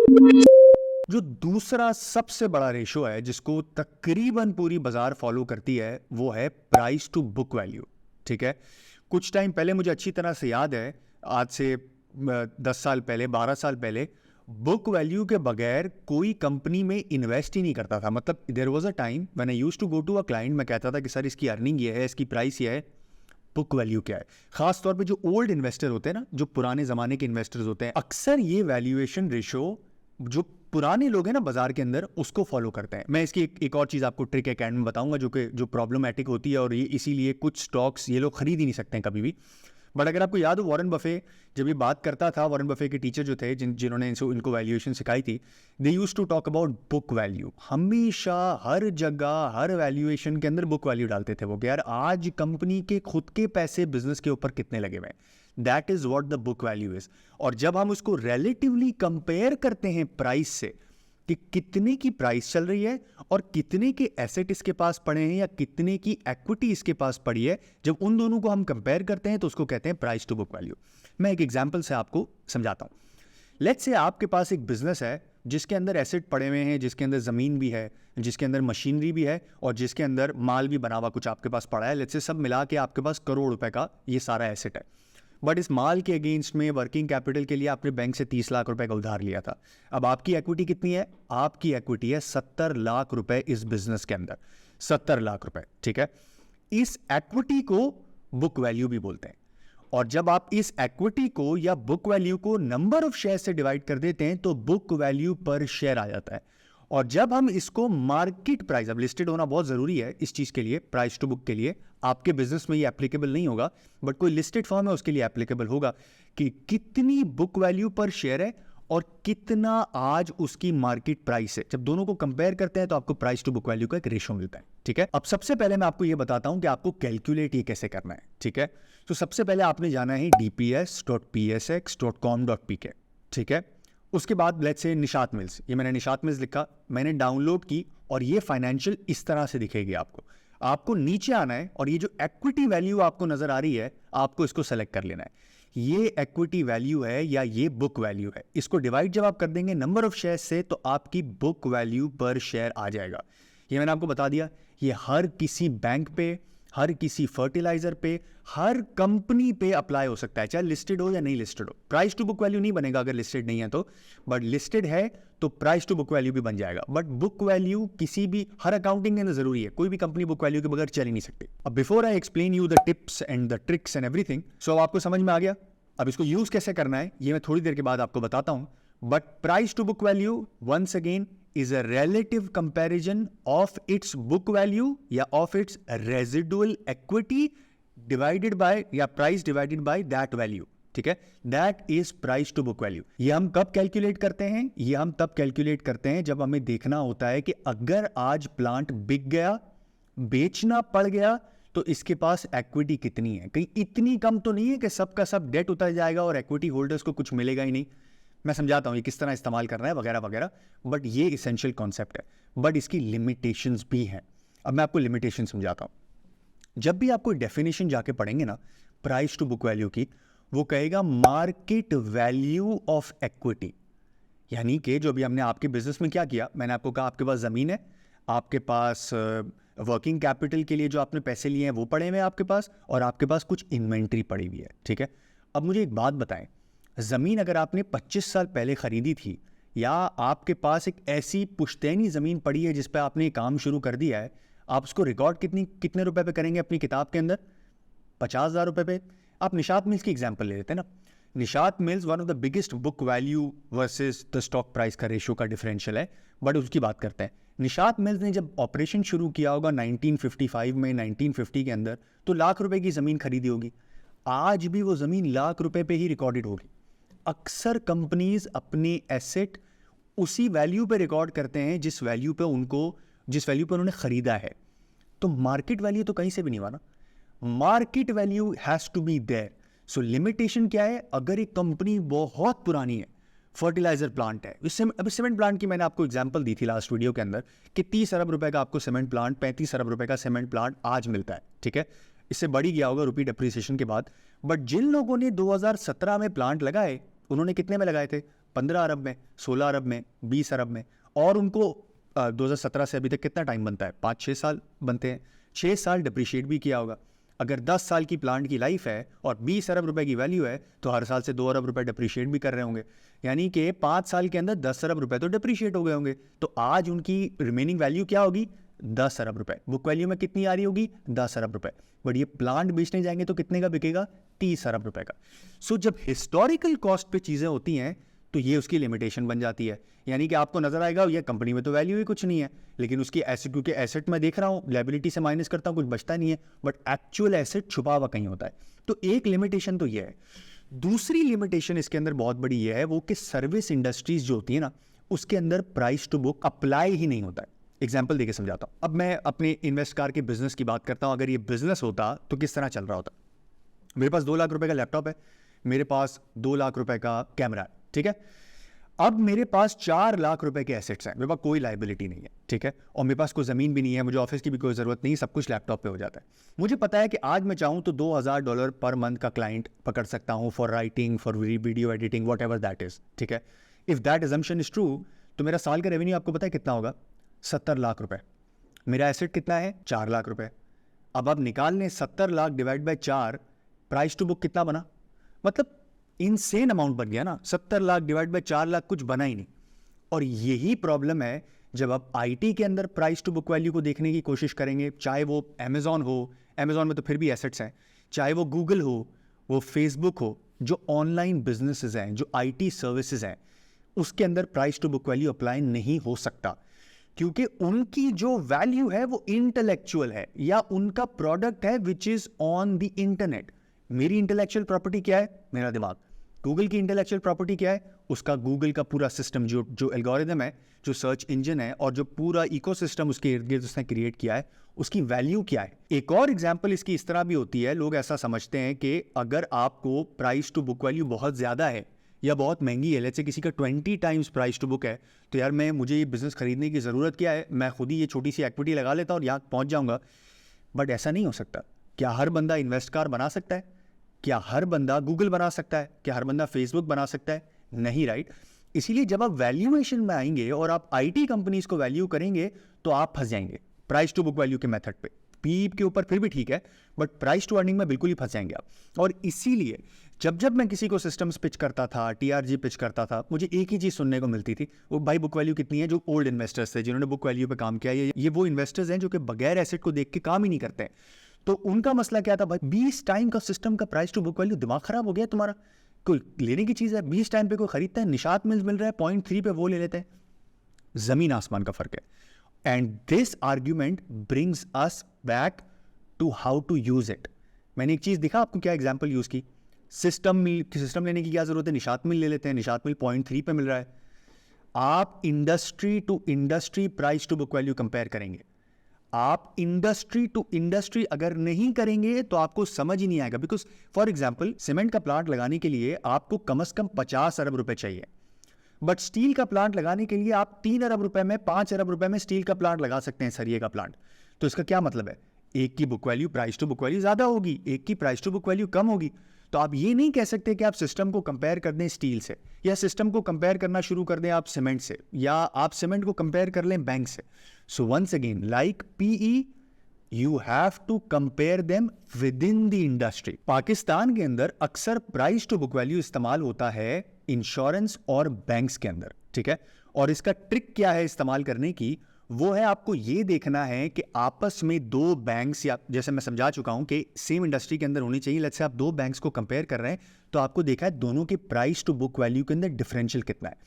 जो दूसरा सबसे बड़ा रेशो है जिसको तकरीबन पूरी बाजार फॉलो करती है वो है प्राइस टू बुक वैल्यू। ठीक है, कुछ टाइम पहले मुझे अच्छी तरह से याद है, आज से 10 साल पहले, 12 साल पहले, बुक वैल्यू के बगैर कोई कंपनी में इन्वेस्ट ही नहीं करता था। मतलब there was a time when I used to go to a client, मैं कहता था कि सर इसकी अर्निंग ये है, इसकी प्राइस ये है, बुक वैल्यू क्या है। खास तौर पे जो ओल्ड इन्वेस्टर होते हैं ना, जो पुराने ज़माने के इन्वेस्टर्स होते हैं, अक्सर ये वैल्यूएशन रेशो जो पुराने लोग हैं ना बाजार के अंदर, उसको फॉलो करते हैं। मैं इसकी एक और चीज़ आपको ट्रिक एंड में बताऊंगा जो प्रॉब्लमैटिक होती है, और ये इसीलिए कुछ स्टॉक्स ये लोग खरीद ही नहीं सकते हैं कभी भी। बट अगर आपको याद हो, वॉरेन बफे जब ये बात करता था, वॉरेन बफे के टीचर जो थे जिन्होंने इनको वैल्यूएशन सिखाई थी, they used to talk about book value. हमेशा हर जगह हर वैल्यूएशन के अंदर बुक वैल्यू डालते थे वो, कि यार आज कंपनी के खुद के पैसे बिजनेस के ऊपर कितने लगे हुए हैं, that is what the book value is. और जब हम उसको रिलेटिवली कंपेयर करते हैं प्राइस से, कि कितने की प्राइस चल रही है और कितने के एसेट इसके पास पड़े हैं या कितने की इक्विटी इसके पास पड़ी है, जब उन दोनों को हम कंपेयर करते हैं तो उसको कहते हैं प्राइस टू बुक वैल्यू। मैं एक एग्जांपल से आपको समझाता हूं। लेट्स से आपके पास एक बिजनेस है जिसके अंदर एसेट पड़े हुए हैं, जिसके अंदर ज़मीन भी है, जिसके अंदर मशीनरी भी है, और जिसके अंदर माल भी बना हुआ कुछ आपके पास पड़ा है। लेट्स से सब मिला के आपके पास करोड़ रुपए का ये सारा एसेट है। बट इस माल के अगेंस्ट में वर्किंग कैपिटल के लिए आपने बैंक से 30 लाख रुपए का उधार लिया था। अब आपकी इक्विटी कितनी है? आपकी इक्विटी है 70 लाख रुपए इस बिजनेस के अंदर, 70 लाख रुपए। ठीक है, इस इक्विटी को बुक वैल्यू भी बोलते हैं। और जब आप इस इक्विटी को या बुक वैल्यू को नंबर ऑफ शेयर से डिवाइड कर देते हैं तो बुक वैल्यू पर शेयर आ जाता है। और जब हम इसको मार्केट प्राइस, अब लिस्टेड होना बहुत जरूरी है इस चीज के लिए, प्राइस टू बुक के लिए, आपके बिजनेस में ये एप्लीकेबल नहीं होगा, बट कोई लिस्टेड फर्म है उसके लिए एप्लीकेबल होगा, कि कितनी बुक वैल्यू पर शेयर है और कितना आज उसकी मार्केट प्राइस है। जब दोनों को कंपेयर करते हैं तो आपको प्राइस टू बुक वैल्यू का एक रेशो मिलता है। ठीक है, अब सबसे पहले मैं आपको यह बताता हूं कि आपको कैलकुलेट ये कैसे करना है। ठीक है, तो सबसे पहले आपने जाना है dps.psx.com.pk। ठीक है, उसके बाद लेट्स से निशात मिल्स, ये मैंने निशात मिल्स लिखा, मैंने डाउनलोड की, और ये फाइनेंशियल इस तरह से दिखेगी आपको। आपको नीचे आना है और ये जो इक्विटी वैल्यू आपको नजर आ रही है, आपको इसको सेलेक्ट कर लेना है। ये इक्विटी वैल्यू है या ये बुक वैल्यू है। इसको डिवाइड जब आप कर देंगे नंबर ऑफ शेयर से तो आपकी बुक वैल्यू पर शेयर आ जाएगा। ये मैंने आपको बता दिया, ये हर किसी बैंक पे, हर किसी फर्टिलाइजर पे, हर कंपनी पे अप्लाई हो सकता है, चाहे लिस्टेड हो या नहीं लिस्टेड हो। प्राइस टू बुक वैल्यू नहीं बनेगा अगर लिस्टेड नहीं है तो, बट लिस्टेड है तो प्राइस टू बुक वैल्यू भी बन जाएगा। बट बुक वैल्यू किसी भी, हर अकाउंटिंग के अंदर जरूरी है, कोई भी कंपनी बुक वैल्यू के बगैर चल ही नहीं सकती। अब before I explain you the tips and the tricks and everything, so अब आपको समझ में आ गया। अब इसको यूज कैसे करना है ये मैं थोड़ी देर के बाद आपको बताता हूं। But price to book value once again is a relative comparison of its book value या of its residual equity divided by या price divided by that value। ठीक है, that is price to book value। ये हम कब calculate करते हैं? ये हम तब कैलकुलेट करते हैं जब हमें देखना होता है कि अगर आज प्लांट बिक गया, बेचना पड़ गया, तो इसके पास इक्विटी कितनी है। कहीं इतनी कम तो नहीं है कि सबका सब डेट उतर जाएगा और इक्विटी होल्डर्स को कुछ मिलेगा ही नहीं। मैं समझाता हूं ये किस तरह इस्तेमाल करना है वगैरह वगैरह, बट ये इसेंशियल कॉन्सेप्ट है। बट इसकी लिमिटेशंस भी हैं। अब मैं आपको लिमिटेशन समझाता हूं। जब भी आपको डेफिनेशन जाके पढ़ेंगे ना प्राइस टू बुक वैल्यू की, वो कहेगा मार्केट वैल्यू ऑफ इक्विटी। यानी कि जो भी हमने आपके बिजनेस में क्या किया, मैंने आपको कहा आपके पास जमीन है, आपके पास वर्किंग कैपिटल के लिए जो आपने पैसे लिए हैं वो पड़े हुए हैं आपके पास, और आपके पास कुछ इन्वेंट्री पड़ी हुई है। ठीक है, अब मुझे एक बात बताएं, ज़मीन अगर आपने 25 साल पहले ख़रीदी थी, या आपके पास एक ऐसी पुश्तैनी ज़मीन पड़ी है जिस पे आपने काम शुरू कर दिया है, आप उसको रिकॉर्ड कितने रुपए पे करेंगे अपनी किताब के अंदर? 50,000 रुपए पे। आप निशात मिल्स की एग्जांपल ले लेते हैं ना। Nishat mills one of the biggest book value versus the stock price का रेशियो का डिफरेंशियल है, बट उसकी बात करते हैं। निशात मिल्स ने जब ऑपरेशन शुरू किया होगा 1955 में, 1950 के अंदर, तो लाख रुपए की ज़मीन खरीदी होगी। आज भी वो ज़मीन लाख रुपए पे ही रिकॉर्डेड होगी। अक्सर कंपनीज अपने एसेट उसी वैल्यू पे रिकॉर्ड करते हैं जिस वैल्यू पे उन्होंने खरीदा है। तो मार्केट वैल्यू तो कहीं से भी नहीं हुआ ना। Market value has to be there. So limitation क्या है? अगर एक कंपनी बहुत पुरानी है, फर्टिलाइजर प्लांट है, अभी सीमेंट प्लांट की मैंने आपको एग्जांपल दी थी लास्ट वीडियो के अंदर कि 30 अरब रुपए का आपको सीमेंट प्लांट, 35 अरब रुपए का सीमेंट प्लांट आज मिलता है। ठीक है, इससे बढ़ ही गया होगा रुपी डेप्रिसिएशन के बाद। बट जिन लोगों ने 2017 में प्लांट लगाए, उन्होंने कितने में लगाए थे? 15 अरब में, 16 अरब में, 20 अरब में, और उनको 2017 से अभी तक कितना टाइम बनता है, 5-6 साल बनते हैं, 6 साल डिप्रिशिएट भी किया होगा। अगर 10 साल की प्लांट की लाइफ है और 20 अरब रुपए की वैल्यू है तो हर साल से 2 अरब रुपए डिप्रिशिएट भी कर रहे होंगे, यानी कि 5 साल के अंदर 10 अरब रुपए तो डिप्रिशिएट हो गए होंगे। तो आज उनकी रिमेनिंग वैल्यू क्या होगी, 10 अरब रुपए। बुक वैल्यू में कितनी आ रही होगी, 10 अरब रुपए, बट ये प्लांट बेचने जाएंगे तो कितने का बिकेगा, 30 अरब रुपए का। सो जब हिस्टोरिकल कॉस्ट पे चीजें होती हैं तो ये उसकी लिमिटेशन बन जाती है, यानी कि आपको नजर आएगा ये कंपनी में तो वैल्यू ही कुछ नहीं है, लेकिन उसकी एसेट, क्योंकि एसेट मैं देख रहा हूँ लायबिलिटी से माइनस करता हूँ कुछ बचता नहीं है, बट एक्चुअल एसेट छुपा हुआ कहीं होता है। तो एक लिमिटेशन तो ये है। दूसरी लिमिटेशन इसके अंदर बहुत बड़ी ये है वो कि सर्विस इंडस्ट्रीज जो होती है ना उसके अंदर प्राइस टू बुक अप्लाई ही नहीं होता है। एग्जाम्पल देके समझाता हूँ। अब मैं अपने इन्वेस्ट कार के बिजनेस की बात करता हूँ। अगर ये बिजनेस होता तो किस तरह चल रहा होता। मेरे पास 2 लाख रुपए का लैपटॉप है, मेरे पास 2 लाख रुपए का कैमरा है, ठीक है। अब मेरे पास 4 लाख रुपए के एसेट्स हैं, मेरे पास कोई लायबिलिटी नहीं है, ठीक है, और मेरे पास कोई ज़मीन भी नहीं है, मुझे ऑफिस की भी कोई ज़रूरत नहीं, सब कुछ लैपटॉप पे हो जाता है। मुझे पता है कि आज मैं चाहूँ तो $2000 पर मंथ का क्लाइंट पकड़ सकता हूँ for writing, for video editing, what ever that is, ठीक है। If that assumption is true तो मेरा साल का रेवेन्यू आपको पता है कितना होगा, 70 लाख रुपए। मेरा एसेट कितना है, 4 लाख रुपए। अब आप निकाल लें 70 lakh divide by 4, price to book कितना बना, मतलब इनसेन अमाउंट बन गया ना। 70 लाख डिवाइड बाय 4 लाख कुछ बना ही नहीं। और यही प्रॉब्लम है जब आप आईटी के अंदर प्राइस टू बुक वैल्यू को देखने की कोशिश करेंगे, चाहे वो अमेजॉन हो, अमेजॉन में तो फिर भी एसेट्स हैं, चाहे वो गूगल हो, वो फेसबुक हो, जो ऑनलाइन बिजनेसेस हैं, जो आईटी सर्विसेज हैं, उसके अंदर price to book value apply नहीं हो सकता, क्योंकि उनकी जो वैल्यू है वो इंटेलेक्चुअल है या उनका प्रोडक्ट है which is on the internet. मेरी इंटेलेक्चुअल प्रॉपर्टी क्या है, मेरा दिमाग। गूगल की इंटेलेक्चुअल प्रॉपर्टी क्या है, उसका गूगल का पूरा सिस्टम, जो एल्गोरिदम है, जो सर्च इंजन है, और जो पूरा इकोसिस्टम उसके इर्द गिर्द उसने क्रिएट किया है, उसकी वैल्यू क्या है। एक और एग्जांपल इसकी इस तरह भी होती है, लोग ऐसा समझते हैं कि अगर आपको प्राइस टू बुक वैल्यू बहुत ज़्यादा है या बहुत महंगी है, लेट्स से किसी का 20 टाइम्स प्राइस टू बुक है, तो यार मुझे ये बिजनेस खरीदने की ज़रूरत क्या है, मैं खुद ही ये छोटी सी एक्विटी लगा लेता हूँ और यहाँ पहुँच जाऊँगा। बट ऐसा नहीं हो सकता। क्या हर बंदा इन्वेस्ट कार बना सकता है? क्या हर बंदा गूगल बना सकता है? क्या हर बंदा फेसबुक बना सकता है? नहीं, राइट। इसीलिए जब आप वैल्यूएशन में आएंगे और आप आईटी कंपनीज को वैल्यू करेंगे तो आप फंस जाएंगे प्राइस टू बुक वैल्यू के मेथड पे। पी के ऊपर फिर भी ठीक है, बट प्राइस टू अर्निंग में बिल्कुल ही फंस जाएंगे आप। और इसीलिए जब मैं किसी को सिस्टम्स पिच करता था, टीआरजी पिच करता था, मुझे एक ही चीज़ सुनने को मिलती थी, वो भाई बुक वैल्यू कितनी है। जो ओल्ड इन्वेस्टर्स थे, जिन्होंने बुक वैल्यू पे काम किया, ये वो इन्वेस्टर्स हैं जो कि बगैर एसेट को देख के काम ही नहीं करते हैं। तो उनका मसला क्या था, भाई 20 टाइम का सिस्टम का प्राइस टू बुक वैल्यू, दिमाग खराब हो गया तुम्हारा? कोई लेने की चीज़ है, 20 टाइम पे कोई खरीदता है? निशात मिल्स मिल रहा है 0.3 पे, वो ले लेते हैं। जमीन आसमान का फर्क है। And this argument brings us back to how to use it. मैंने एक चीज़ दिखा आपको, क्या एग्जाम्पल यूज़ की। सिस्टम लेने की क्या जरूरत है, निशात मिल ले लेते हैं, निशात मिल 0.3 पे मिल रहा है। आप industry to industry price to book value compare करेंगे, आप इंडस्ट्री टू इंडस्ट्री अगर नहीं करेंगे तो आपको समझ ही नहीं आएगा। बिकॉज फॉर एग्जाम्पल सीमेंट का प्लांट लगाने के लिए आपको कम से कम 50 अरब रुपए चाहिए, बट स्टील का प्लांट लगाने के लिए आप 3 अरब रुपए में, 5 अरब रुपए में स्टील का प्लांट लगा सकते हैं, सरिये का प्लांट। तो इसका क्या मतलब है, एक की book value, price to book value ज्यादा होगी, एक की प्राइस टू बुक वैल्यू कम होगी। तो आप ये नहीं कह सकते कि आप सिस्टम को कंपेयर कर दें स्टील से, या सिस्टम को कंपेयर करना शुरू कर दें आप सीमेंट से, या आप सीमेंट को कंपेयर कर लें बैंक से। So once again, like PE, you have to compare them within the industry. Pakistan के अंदर अक्सर प्राइस टू बुक वैल्यू इस्तेमाल होता है इंश्योरेंस और बैंक्स के अंदर, ठीक है। और इसका ट्रिक क्या है इस्तेमाल करने की, वो है आपको ये देखना है कि आपस में दो बैंक्स, या जैसे मैं समझा चुका हूं कि सेम इंडस्ट्री के अंदर होनी चाहिए। लेट्स से आप दो बैंक्स को कंपेयर कर रहे हैं, तो आपको देखा है दोनों के प्राइस टू बुक वैल्यू के अंदर डिफरेंशियल कितना है।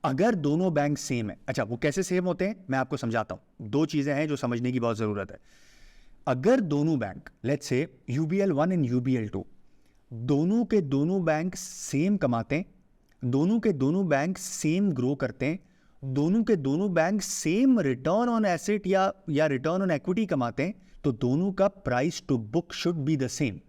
अगर दोनों बैंक सेम है, अच्छा वो कैसे सेम होते हैं मैं आपको समझाता हूं। दो चीजें हैं जो समझने की बहुत जरूरत है। अगर दोनों bank, let's say UBL1 and UBL2, दोनों के दोनों बैंक सेम कमाते हैं, दोनों के दोनों बैंक सेम ग्रो करते हैं, दोनों के दोनों bank same return on asset या रिटर्न ऑन इक्विटी कमाते हैं, तो दोनों का price to book should be the same.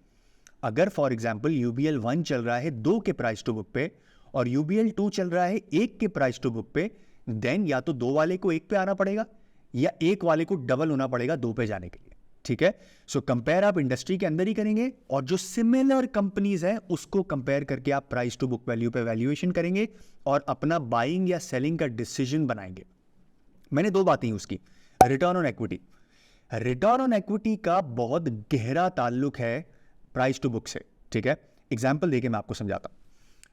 अगर फॉर एग्जांपल UBL1 चल रहा है 2 के प्राइस टू बुक पे और UBL2 चल रहा है 1 के प्राइस टू बुक पे, देन या तो 2 वाले को 1 पे आना पड़ेगा या 1 वाले को डबल होना पड़ेगा 2 पे जाने के लिए। ठीक है। सो कंपेयर आप इंडस्ट्री के अंदर ही करेंगे और जो सिमिलर कंपनीज हैं उसको कंपेयर करके आप प्राइस टू बुक वैल्यू पे वैल्यूएशन करेंगे और अपना बाइंग या सेलिंग का डिसीजन बनाएंगे। मैंने दो बातें यूज की, return on equity. Return on equity का बहुत गहरा ताल्लुक है प्राइस टू बुक से, ठीक है। एग्जाम्पल देके मैं आपको समझाता हूं।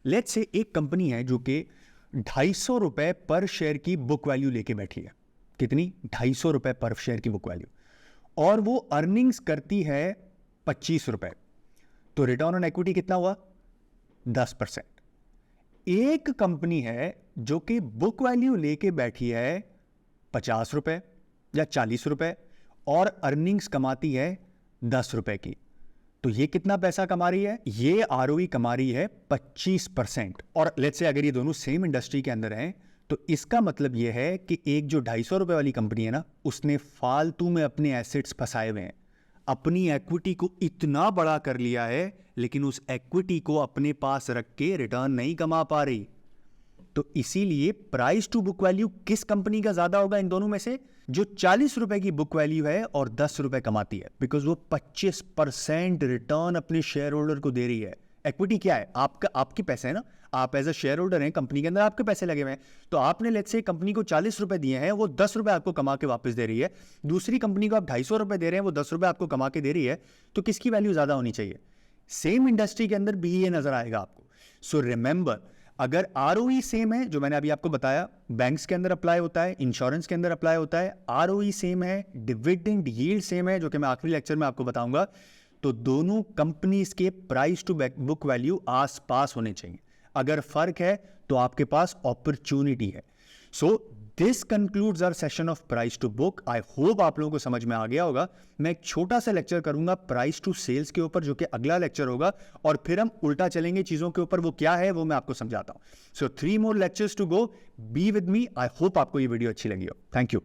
लेट्स से एक कंपनी है जो कि 250 रुपए पर शेयर की बुक वैल्यू लेके बैठी है। कितनी? 250 रुपए पर शेयर की बुक वैल्यू, और वो अर्निंग्स करती है 25 रुपए। तो रिटर्न ऑन इक्विटी कितना हुआ? 10%। एक कंपनी है जो कि बुक वैल्यू लेके बैठी है 50 रुपए या 40 रुपए और अर्निंग्स कमाती है 10 रुपए की, तो ये कितना पैसा कमा रही है? ये आरओई कमा रही है 25%। और लेट्स से अगर ये दोनों सेम इंडस्ट्री के अंदर हैं तो इसका मतलब ये है कि एक जो 250 रुपए वाली कंपनी है ना, उसने फालतू में अपने एसेट्स फंसाए हुए हैं, अपनी इक्विटी को इतना बड़ा कर लिया है लेकिन उस इक्विटी को अपने पास रख के रिटर्न नहीं कमा पा रही। तो इसीलिए प्राइस टू बुक वैल्यू किस कंपनी का ज्यादा होगा इन दोनों में से? जो 40 रुपए की बुक वैल्यू है और 10 रुपए कमाती है, बिकॉज वो 25% रिटर्न अपने शेयर होल्डर को दे रही है। इक्विटी क्या है? आपके पैसे है ना, आप एज अ शेयर होल्डर हैं, कंपनी के अंदर आपके पैसे लगे हुए हैं। तो आपने लेट्स से कंपनी को 40 रुपए दिए हैं, वो 10 रुपए आपको कमा के वापस दे रही है। दूसरी कंपनी को आप 250 रुपए दे रहे हैं, वो 10 रुपए आपको कमा के दे रही है। तो किसकी वैल्यू ज्यादा होनी चाहिए? सेम इंडस्ट्री के अंदर भी ये नजर आएगा आपको। सो रिमेंबर, अगर आरओई सेम है, जो मैंने अभी आपको बताया, बैंक्स के अंदर अप्लाई होता है, इंश्योरेंस के अंदर अप्लाई होता है, आरओई सेम है, डिविडेंड यील्ड सेम है, जो कि मैं आखिरी लेक्चर में आपको बताऊंगा, तो दोनों कंपनीज के प्राइस टू बुक वैल्यू आसपास होने चाहिए। अगर फर्क है तो आपके पास अपॉर्चुनिटी है। So this concludes our session of price to book. I hope आप लोगों को समझ में आ गया होगा। मैं एक छोटा सा लेक्चर करूंगा प्राइस टू सेल्स के ऊपर, जो कि अगला लेक्चर होगा, और फिर हम उल्टा चलेंगे चीजों के ऊपर। वो क्या है वो मैं आपको समझाता हूं। So 3 more lectures to go. Be with me. I hope आपको ये वीडियो अच्छी लगी हो। Thank you.